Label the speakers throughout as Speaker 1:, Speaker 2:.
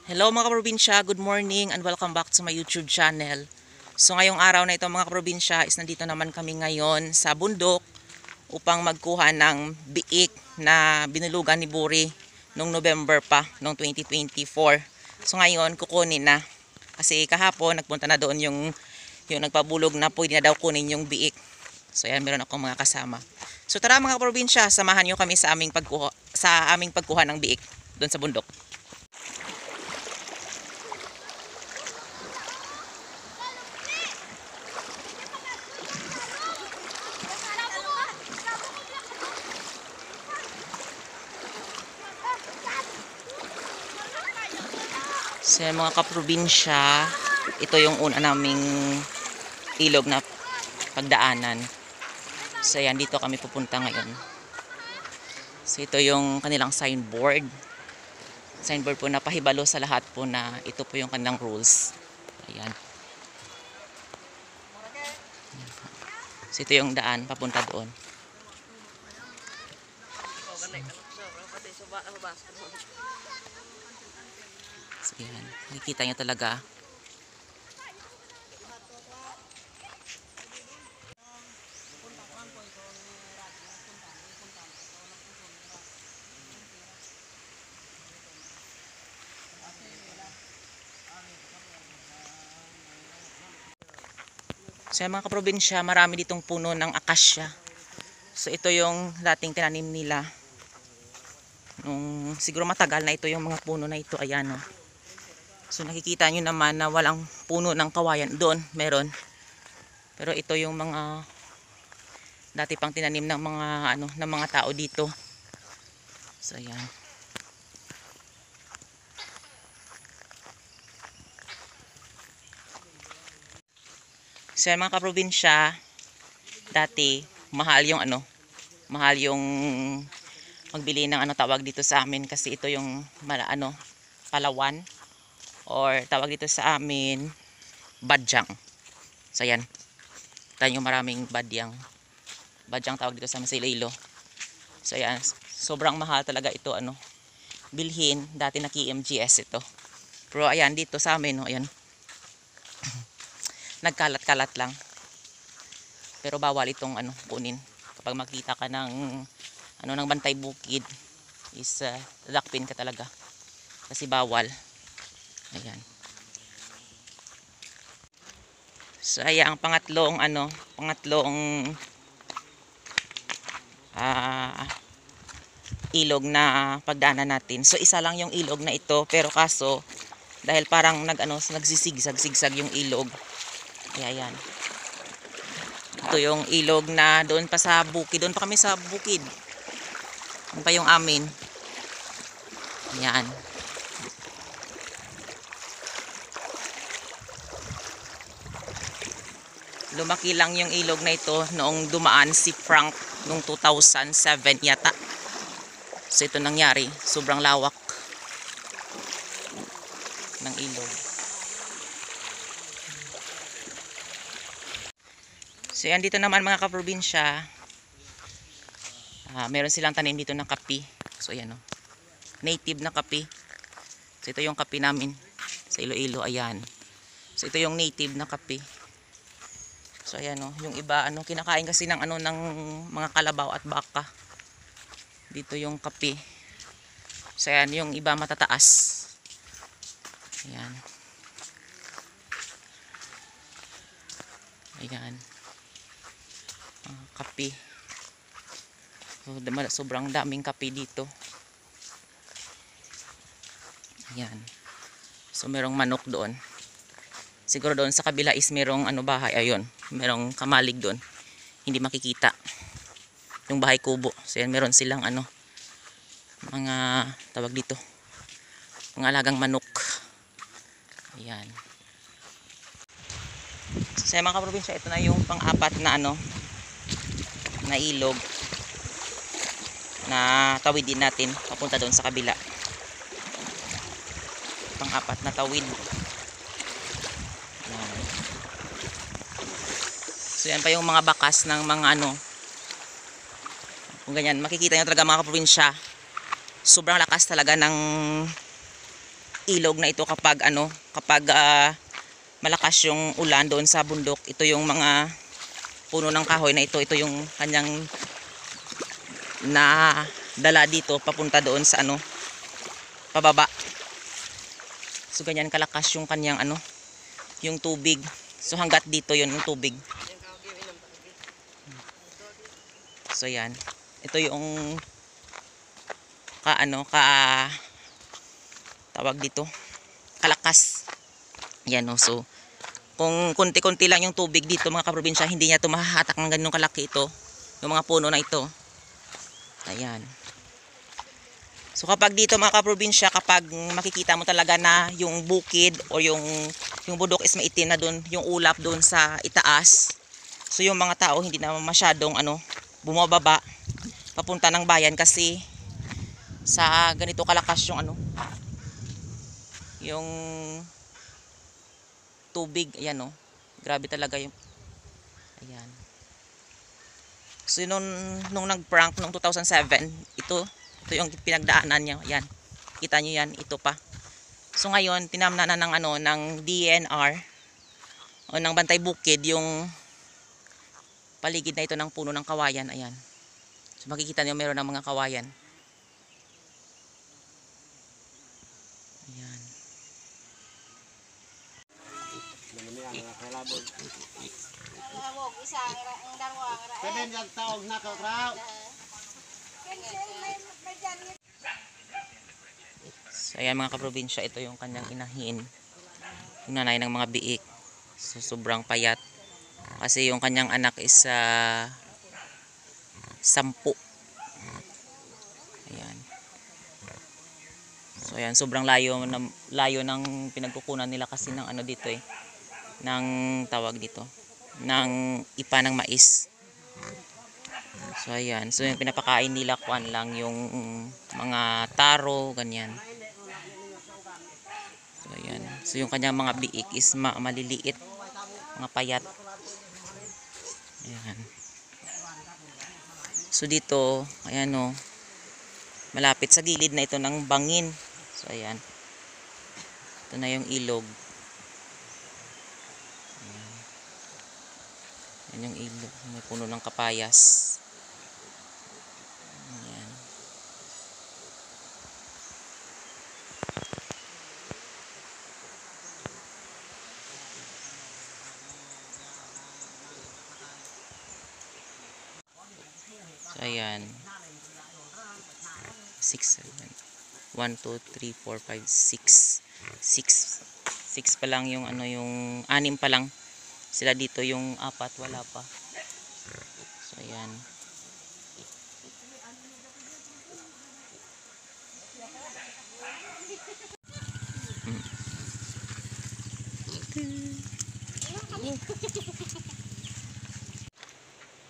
Speaker 1: Hello mga kaprobinsya, good morning and welcome back to my YouTube channel. So ngayong araw na ito mga kaprobinsya is nandito naman kami ngayon sa bundok upang magkuha ng biik na binulugan ni Buri noong November pa, noong 2024. So ngayon kukunin na kasi kahapon nagpunta na doon yung nagpabulog na pwede na daw kunin yung biik. So yan, meron akong mga kasama. So tara mga kaprobinsya, samahan nyo kami sa aming pagkuha ng biik doon sa bundok. So mga kaprobinsya, ito yung una naming ilog na pagdaanan. So yan, dito kami pupunta ngayon. So ito yung kanilang signboard. Signboard po na pahibalo sa lahat po na ito po yung kanilang rules. Ayan. So ito yung daan papunta doon. So yan, nakikita nyo talaga. So yan mga kaprobinsya, marami ditong puno ng akasya. So ito yung dating tinanim nila. Siguro matagal na ito yung mga puno na ito. Ayan o. So nakikita nyo naman na walang puno ng kawayan. Doon meron. Pero ito yung mga dati pang tinanim ng mga tao dito. So ayan. So yan mga kaprobinsya, dati mahal yung magbili ng tawag dito sa amin kasi ito yung palawan or tawag dito sa amin badyang. So yan. Tayo maraming badyang tawag dito sa Iloilo. So yan, sobrang mahal talaga ito bilhin. Dati na KMGS ito. Pero ayan dito sa amin ayan. Nagkalat-kalat lang. Pero bawal itong kunin. Kapag makita ka ng ng bantay bukid is dakpin ka talaga. Kasi bawal. Ayan. So ayan ang pangatlong ilog na pagdaanan natin. So isa lang yung ilog na ito, pero kaso dahil parang nagsisigsag yung ilog. Ayan. Ito yung ilog na doon pa sa bukid. Doon pa kami sa bukid. Doon pa yung amin. Ayan. Lumaki lang yung ilog na ito noong dumaan si Frank noong 2007 yata. So ito nangyari. Sobrang lawak ng ilog. So yan dito naman mga kaprobinsya, meron silang tanim dito ng kapi. So ayan native na kapi. So ito yung kapi namin sa Iloilo, ayan. So ito yung native na kapi. So ayan yung iba kinakain kasi ng ng mga kalabaw at baka. Dito yung kapi. So ayan yung iba matataas. Ayan. Ayan. Kapi. So, sobrang daming kapi dito. Ayan. So merong manok doon. Siguro doon sa kabila is merong bahay. Ayun. Merong kamalig doon. Hindi makikita. Yung bahay kubo. So yan, meron silang mga tawag dito. Mga alagang manok. Ayan. So sa mga kaprobinsya, ito na yung pang-apat na na ilog na tawidin natin papunta doon sa kabila. Pang-apat na tawid. Ayan. So yan pa yung mga bakas ng mga kung ganyan makikita nyo talaga mga kaprobinsya, sobrang lakas talaga ng ilog na ito kapag malakas yung ulan doon sa bundok. Ito yung mga puno ng kahoy na ito yung kanyang na dala dito papunta doon sa pababa. So ganyan kalakas yung kanyang yung tubig. So hanggat dito yon yung tubig. So yan. Ito yung tawag dito, kalakas. Yan o. So kung konti-konti lang yung tubig dito mga kaprobinsya, hindi niya ito mahahatak ng ganun kalaki ito. Yung mga puno na ito. Ayan. So kapag dito mga kaprobinsya, kapag makikita mo talaga na yung bukid o yung bundok is maitim na doon, yung ulap doon sa itaas. So yung mga tao hindi na masyadong bumababa papunta ng bayan kasi sa ganito kalakas yung yung tubig. Ayan o. Grabe talaga yung ayan. So nung nag-prank nung 2007, ito yung pinagdaanan niya. Ayan. Kita niyo yan, ito pa. So ngayon tinamnan na ng DNR o ng Bantay Bukid yung paligid na ito ng puno ng kawayan. Ayan. So makikita niyo meron ng mga kawayan. Ayan. So ayan mga kaprobinsya, ito yung kanyang inahin. Yung nanay ng mga biik. So sobrang payat. Kasi yung kanyang anak is 10. Ayan. So ayan, sobrang layo ng pinagkukunan nila kasi ng dito ng tawag dito, ng ipa ng mais. So ayan, so yung pinapakain nila kuan lang yung mga taro, ganyan. So ayan, so yung kanyang mga biik is maliliit, mga payat. Ayan. So dito, ayan o, malapit sa gilid na ito ng bangin. So ayan, ito na yung ilog. Ayan, ayan yung ilog, may puno ng kapayas. Ayan. So ayan, 6, 7, 1, 2, 3, 4, 5, 6. 6 pa lang yung yung 6 pa lang sila dito, yung 4 wala pa. So ayan.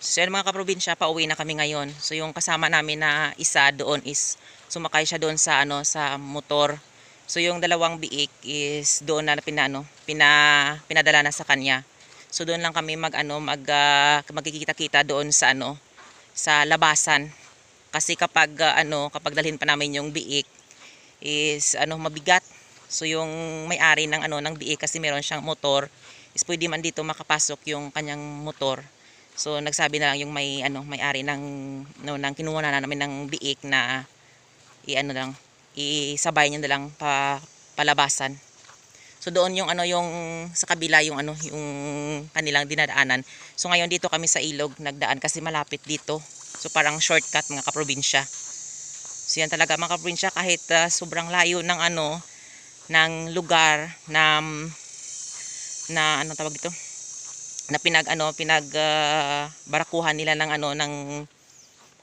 Speaker 1: So yan mga kaprobinsya, pauwi na kami ngayon. So yung kasama namin na isa doon is sumakay siya doon sa sa motor. So yung dalawang biik is doon na pinadala na sa kanya. So doon lang kami magkikita-kita doon sa sa labasan. Kasi kapag kapag dalhin pa namin yung biik is mabigat. So yung may-ari ng ng biik kasi meron siyang motor, is pwede man dito makapasok yung kanyang motor. So nagsabi na lang yung may-ari ng kinuha na namin ng biik na isabay niya na lang palabasan. So doon yung yung sa kabila yung yung kanilang dinadaanan. So ngayon dito kami sa ilog nagdaan kasi malapit dito. So parang shortcut mga kaprobinsya. So yan talaga mga kaprobinsya, kahit sobrang layo ng ng lugar na tawag dito, na barakuhan nila ng ng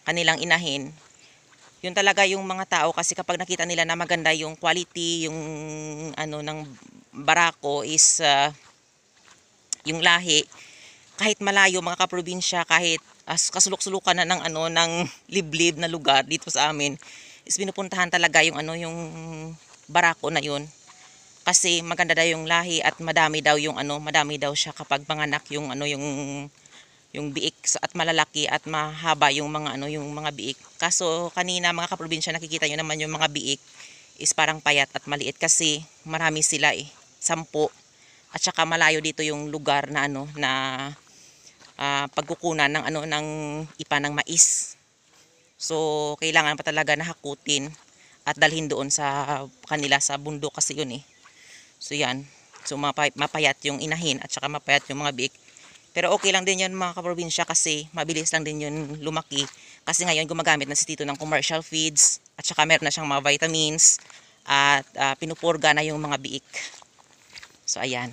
Speaker 1: kanilang inahin. Yun talaga yung mga tao, kasi kapag nakita nila na maganda yung quality, yung ng barako is yung lahi, kahit malayo mga kaprobinsya, kahit kasulok-sulukan na ng ng liblib na lugar dito sa amin, is pinupuntahan talaga yung yung barako na yun. Kasi maganda daw yung lahi at madami daw yung madami daw siya kapag panganak yung yung biik, at malalaki at mahaba yung mga yung mga biik. Kaso kanina mga kaprobinsya, nakikita nyo naman yung mga biik is parang payat at maliit kasi marami sila 10. At saka malayo dito yung lugar na pagkukunan ng ng ipa ng mais. So kailangan pa talaga na hakutin at dalhin doon sa kanila sa bundok kasi yun So yan. So mapayat yung inahin at saka mapayat yung mga biik. Pero okay lang din yun mga kaprobinsya kasi mabilis lang din yun lumaki. Kasi ngayon gumagamit na si Tito ng commercial feeds at saka meron na siyang mga vitamins at pinupurga na yung mga biik. So ayan.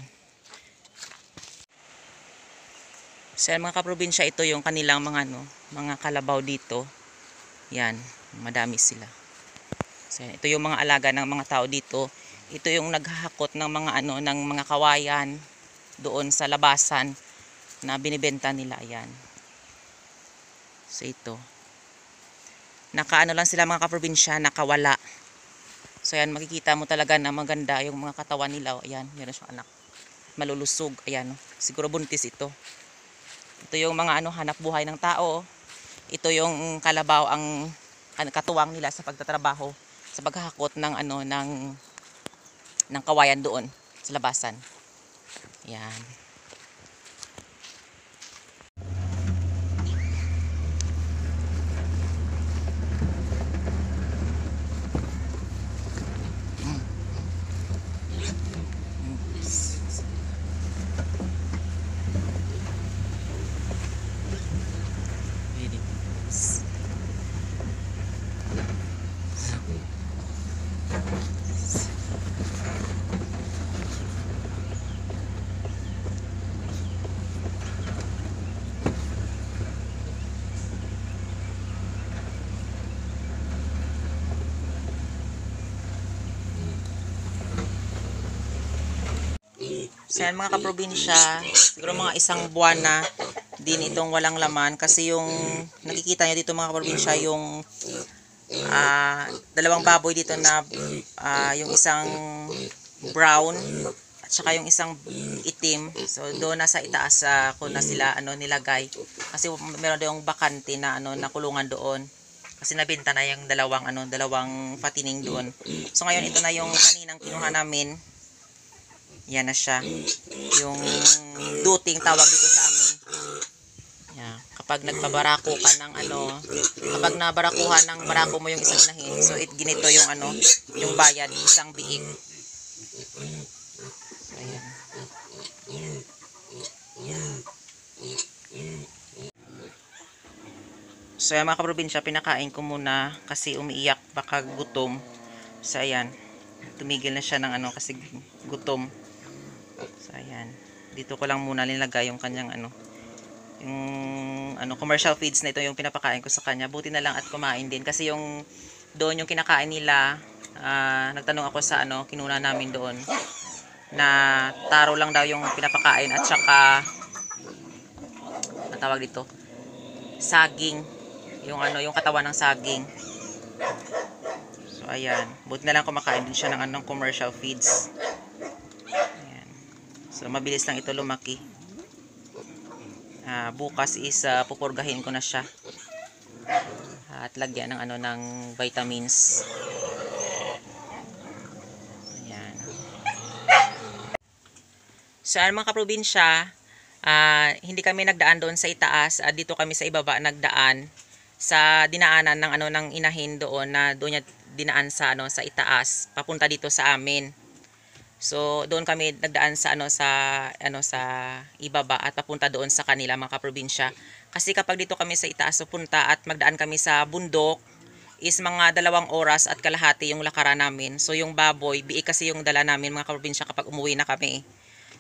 Speaker 1: So mga kaprobinsya, ito yung kanilang mga kalabaw dito. Yan, madami sila. So ito yung mga alaga ng mga tao dito. Ito yung naghahakot ng mga ng mga kawayan doon sa labasan na binibenta nila. Ayan. So ito. Nakaano lang sila mga kaprobinsya, nakawala. So ayan, makikita mo talaga na maganda yung mga katawan nila. Ayan, meron siyang anak. Malulusog. Ayan, siguro buntis ito. Ito yung mga hanap buhay ng tao. Ito yung kalabaw ang katuwang nila sa pagtatrabaho, sa paghahakot ng ng kawayan doon sa labasan. Ayan. So yan mga kaprobinsya, siguro mga 1 buwan na din itong walang laman kasi yung nakikita nyo dito mga kaprobinsya yung 2 baboy dito na yung isang brown at saka yung isang itim. So doon nasa itaas ko na sila nilagay kasi meron yung bakante na na kulungan doon kasi nabenta na yung dalawang patining doon. So ngayon ito na yung kaninang kinuha namin. Yan na siya. Yung duting tawag dito sa amin. Yan. Kapag nagpabarako ka ng kapag nabarakuhan ng barako mo yung isang inahin, so ginito yung yung bayad, isang biik. Ayan. So yan mga kaprobinsya, pinakain ko muna kasi umiiyak, baka gutom. So ayan, tumigil na siya ng kasi gutom. So ayan, dito ko lang muna nilagay yung kanyang yung commercial feeds na ito yung pinapakain ko sa kanya. Buti na lang at kumain din kasi yung doon yung kinakain nila, nagtanong ako sa kinuna namin doon na taro lang daw yung pinapakain at saka tawag dito saging, yung yung katawan ng saging. So ayan, buti na lang kumakain din siya ng commercial feeds. Ayan. So mabilis lang ito lumaki. Bukas is pupurgahin ko na siya at lagyan ng ng vitamins. Ayan. So mga kaprobinsya, hindi kami nagdaan doon sa itaas, dito kami sa ibaba nagdaan sa dinaanan ng ng inahin doon na doon niya dinaan sa sa itaas papunta dito sa amin. So doon kami nagdaan sa sa ibaba at papunta doon sa kanila mga kaprobinsya. Kasi kapag dito kami sa itaas pupunta at magdaan kami sa bundok is mga 2 oras at kalahati yung lakaran namin. So yung baboy, biik kasi yung dala namin mga kaprobinsya kapag umuwi na kami.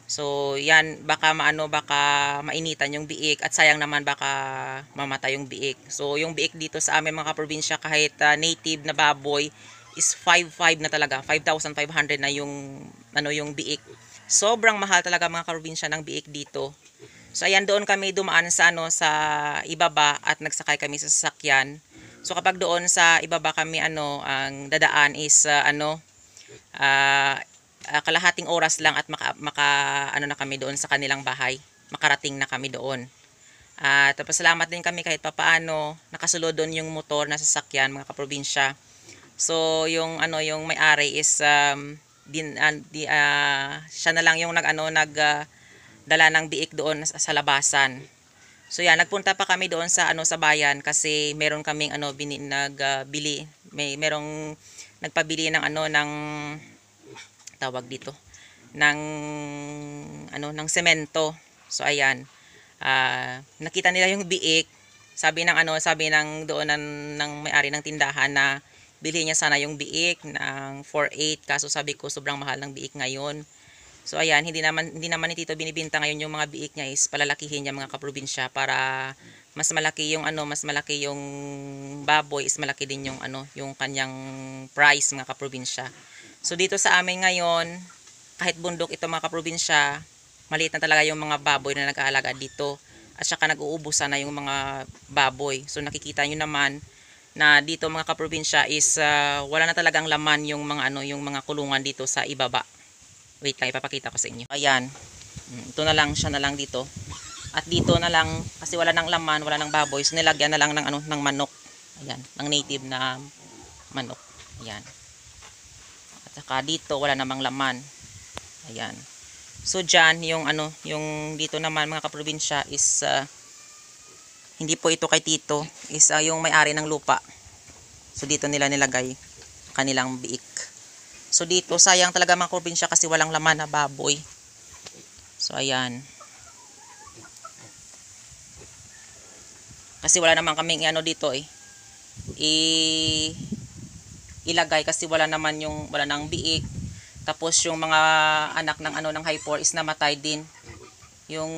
Speaker 1: So yan, baka mainitan yung biik at sayang naman baka mamatay yung biik. So yung biik dito sa amin mga kaprobinsya kahit native na baboy is 5,500 na talaga. 5,500 na yung yung biik. Sobrang mahal talaga mga kaprobinsya ng biik dito. So ayan, doon kami dumaan sa sa ibaba at nagsakay kami sa sasakyan. So kapag doon sa ibaba kami ang dadaan is kalahating oras lang at na kami doon sa kanilang bahay. Makarating na kami doon. Tapos salamat din kami kahit papaano nakasulod doon yung motor na sasakyan mga kaprobinsya. So yung yung may-ari is siya na lang yung dala ng biik doon sa labasan. So yan, nagpunta pa kami doon sa sa bayan kasi meron kaming nagbili, merong nagpabili ng ng tawag dito ng ng semento. So ayan, nakita nila yung biik. Sabi ng doon ng may-ari ng tindahan na bilhin niya sana yung biik ng 4.8, kaso sabi ko sobrang mahal ng biik ngayon. So ayan, hindi naman ni Tito binibinta ngayon yung mga biik niya, is palalakihin niya mga kaprobinsya para mas malaki yung mas malaki yung baboy, is malaki din yung yung kanyang price mga kaprobinsya. So dito sa amin ngayon, kahit bundok ito mga kaprobinsya, maliit na talaga yung mga baboy na nag-aalaga dito. At saka nag-uubusan na yung mga baboy. So nakikita nyo naman na dito mga kaprobinsya is wala na talagang laman yung mga yung mga kulungan dito sa ibaba. Wait lang, ipapakita ko sa inyo. Ayan. Ito na lang, siya na lang dito. At dito na lang, kasi wala nang laman, wala nang baboy, so nilagyan na lang ng ng manok. Ayan, ng native na manok. Ayan. At saka dito wala namang laman. Ayan. So dyan, yung yung dito naman mga kaprobinsya is hindi po ito kay Tito, is yung may-ari ng lupa. So dito nila nilagay kanilang biik. So dito sayang talaga mga kaprobinsya kasi walang laman na baboy. So ayan. Kasi wala naman kaming dito ilagay kasi wala nang biik. Tapos yung mga anak ng ng Hypor is namatay din. Yung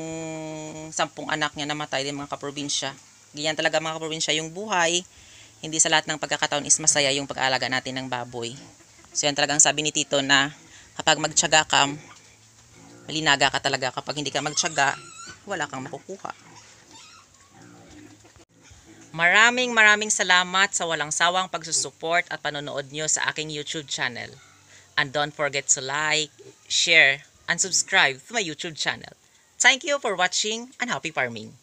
Speaker 1: 10 anak niya namatay din mga kaprobinsya. Ganyan talaga mga kaprobinsya yung buhay. Hindi sa lahat ng pagkakataon is masaya yung pag-aalaga natin ng baboy. So yan talagang sabi ni Tito na kapag magtiyaga ka, malinaga ka talaga. Kapag hindi ka magtiyaga, wala kang makukuha. Maraming salamat sa walang sawang pagsusupport at panonood nyo sa aking YouTube channel. And don't forget to like, share, and subscribe to my YouTube channel. Thank you for watching and happy farming!